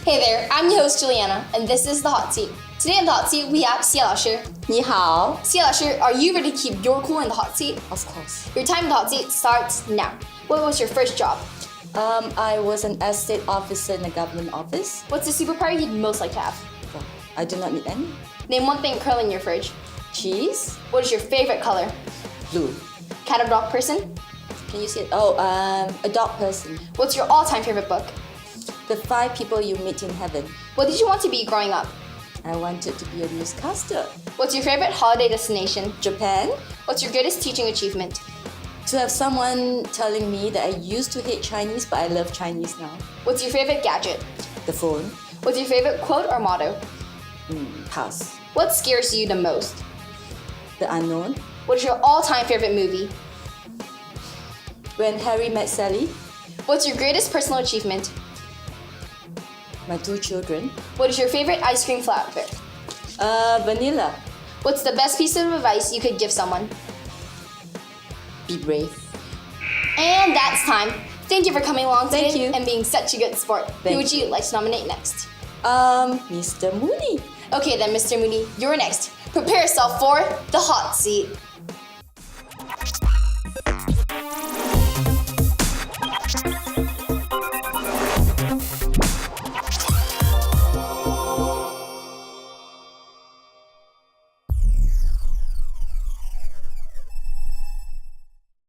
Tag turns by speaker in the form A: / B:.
A: Hey there, I'm your host Juliana, and this is The Hot Seat. Today on The Hot Seat, we have Xie Lao Shi.
B: 你好
A: Xie Lao Shi, are you ready to keep your cool in the hot seat?
B: Of course.
A: Your time in the hot seat starts now. What was your first job?
B: I was an estate officer in a government office.
A: What's the superpower you'd most like to have?
B: Well, I do not need any.
A: Name one thing curling in your fridge.
B: Cheese?
A: What is your favorite color?
B: Blue.
A: Cat or dog person?
B: Can you see it? Oh, a dog person.
A: What's your all-time favorite book?
B: The 5 People You Meet in Heaven.
A: What did you want to be growing up?
B: I wanted to be a newscaster.
A: What's your favorite holiday destination?
B: Japan?
A: What's your greatest teaching achievement?
B: To have someone telling me that I used to hate Chinese, but I love Chinese now.
A: What's your favorite gadget?
B: The phone?
A: What's your favorite quote or motto?
B: Pass.
A: What scares you the most?
B: The unknown?
A: What is your all-time favorite movie?
B: When Harry Met Sally?
A: What's your greatest personal achievement?
B: My 2 children?
A: What is your favorite ice cream flavor?
B: Vanilla.
A: What's the best piece of advice you could give someone?
B: Be brave.
A: And that's time. Thank you for coming along today
B: Thank you.
A: and being such a good sport. Who
B: Thank
A: would you like to nominate next?
B: Mr. Mooney.
A: Okay then, Mr. Moody, you're next. Prepare yourself for the hot seat.